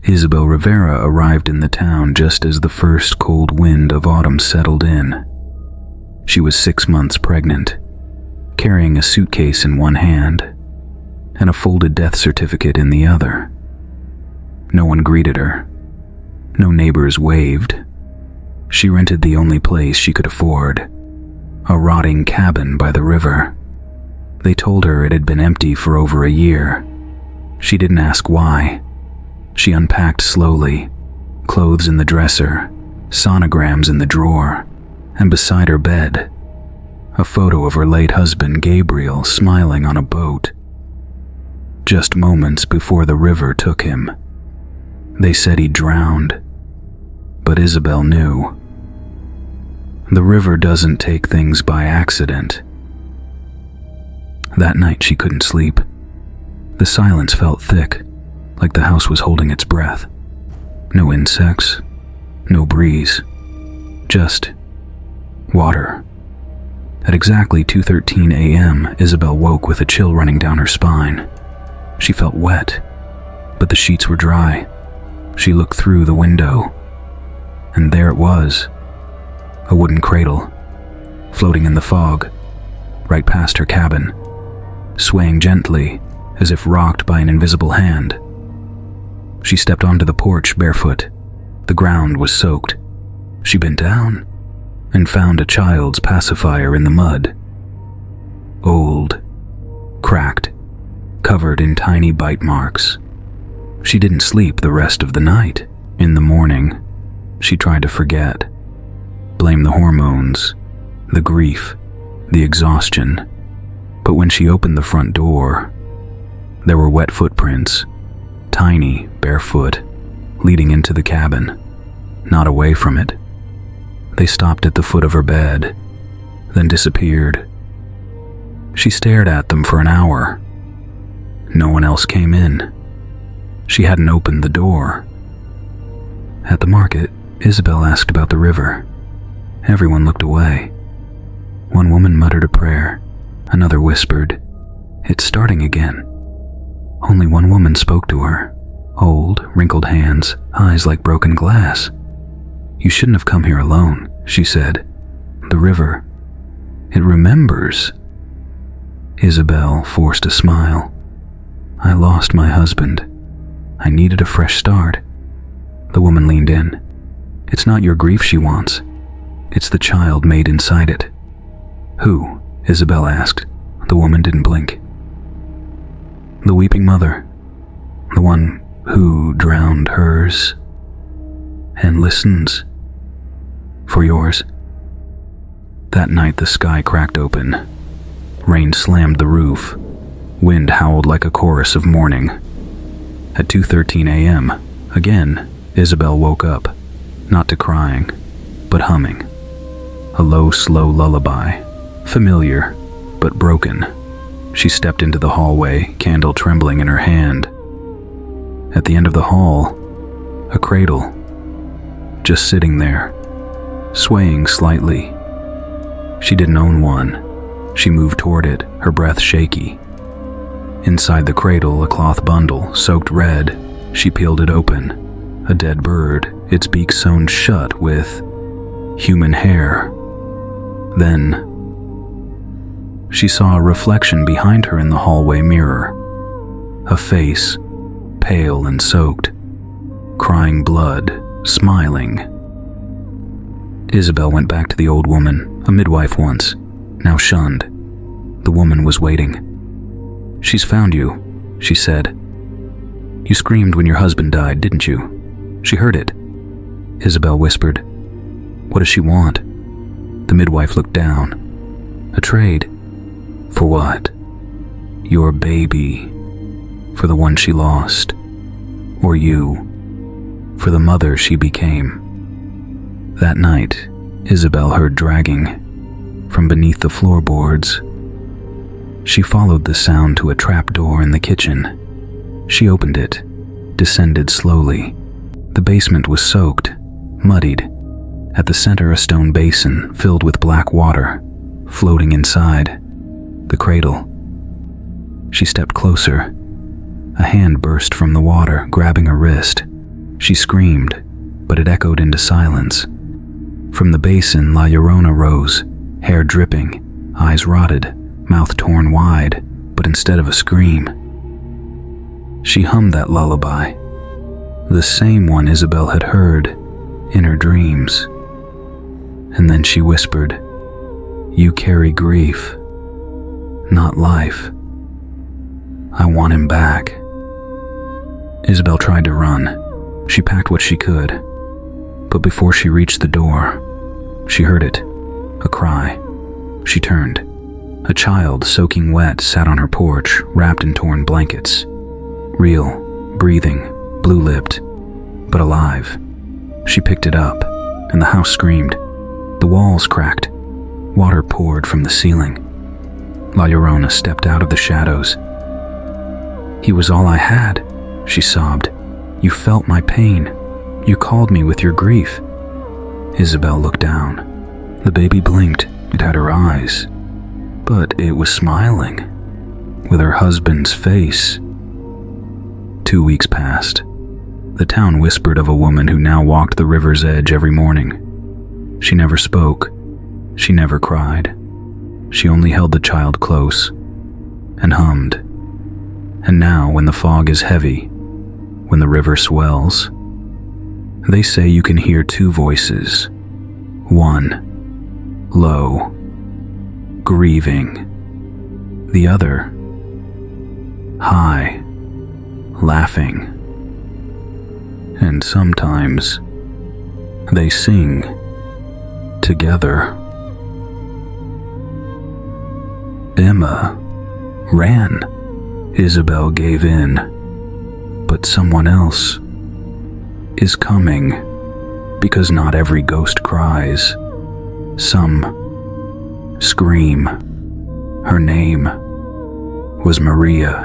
Isabel Rivera arrived in the town just as the first cold wind of autumn settled in. She was 6 months pregnant, carrying a suitcase in one hand and a folded death certificate in the other. No one greeted her. No neighbors waved. She rented the only place she could afford, a rotting cabin by the river. They told her it had been empty for over a year. She didn't ask why. She unpacked slowly, clothes in the dresser, sonograms in the drawer, and beside her bed, a photo of her late husband Gabriel smiling on a boat. Just moments before the river took him. They said he drowned, but Isabel knew. The river doesn't take things by accident. That night she couldn't sleep. The silence felt thick, like the house was holding its breath. No insects, no breeze, just water. At exactly 2:13 a.m., Isabel woke with a chill running down her spine. She felt wet, but the sheets were dry. She looked through the window, and there it was, a wooden cradle, floating in the fog, right past her cabin, swaying gently as if rocked by an invisible hand. She stepped onto the porch barefoot. The ground was soaked. She bent down and found a child's pacifier in the mud. Old, cracked, covered in tiny bite marks. She didn't sleep the rest of the night. In the morning, she tried to forget, blame the hormones, the grief, the exhaustion. But when she opened the front door, there were wet footprints, tiny, barefoot, leading into the cabin, not away from it. They stopped at the foot of her bed, then disappeared. She stared at them for an hour. No one else came in. She hadn't opened the door. At the market, Isabel asked about the river. Everyone looked away. One woman muttered a prayer. Another whispered, "It's starting again." Only one woman spoke to her. Old, wrinkled hands, eyes like broken glass. "You shouldn't have come here alone," she said. "The river, it remembers." Isabel forced a smile. "I lost my husband. I needed a fresh start." The woman leaned in. "It's not your grief she wants. It's the child made inside it." "Who?" Isabel asked. The woman didn't blink. "The weeping mother. The one who drowned hers and listens for yours." That night the sky cracked open. Rain slammed the roof. Wind howled like a chorus of mourning. At 2:13 a.m., again, Isabel woke up, not to crying, but humming. A low, slow lullaby, familiar, but broken. She stepped into the hallway, candle trembling in her hand. At the end of the hall, a cradle, just sitting there, swaying slightly. She didn't own one. She moved toward it, her breath shaky. Inside the cradle, a cloth bundle, soaked red. She peeled it open. A dead bird, its beak sewn shut with human hair. Then she saw a reflection behind her in the hallway mirror. A face, pale and soaked, crying blood, smiling. Isabel went back to the old woman, a midwife once, now shunned. The woman was waiting. "She's found you," she said. "You screamed when your husband died, didn't you? She heard it." Isabel whispered. "What does she want?" The midwife looked down. "A trade." "For what?" "Your baby. For the one she lost. Or you. For the mother she became." That night, Isabel heard dragging from beneath the floorboards. She followed the sound to a trap door in the kitchen. She opened it, descended slowly. The basement was soaked, muddied. At the center, a stone basin filled with black water, floating inside. The cradle. She stepped closer. A hand burst from the water, grabbing her wrist. She screamed, but it echoed into silence. From the basin, La Llorona rose, hair dripping, eyes rotted, mouth torn wide, but instead of a scream, she hummed that lullaby, the same one Isabel had heard in her dreams. And then she whispered, "You carry grief, not life. I want him back." Isabel tried to run. She packed what she could. But before she reached the door, she heard it, a cry. She turned. A child, soaking wet, sat on her porch, wrapped in torn blankets. Real, breathing, blue-lipped, but alive. She picked it up, and the house screamed. The walls cracked. Water poured from the ceiling. La Llorona stepped out of the shadows. "He was all I had," she sobbed. "You felt my pain. You called me with your grief." Isabel looked down. The baby blinked. It had her eyes, but it was smiling, with her husband's face. 2 weeks passed. The town whispered of a woman who now walked the river's edge every morning. She never spoke. She never cried. She only held the child close and hummed. And now, when the fog is heavy, when the river swells, they say you can hear two voices. One, low, grieving. The other, high, laughing. And sometimes they sing together. Emma ran. Isabel gave in. But someone else is coming, because not every ghost cries. Some scream. Her name was Maria.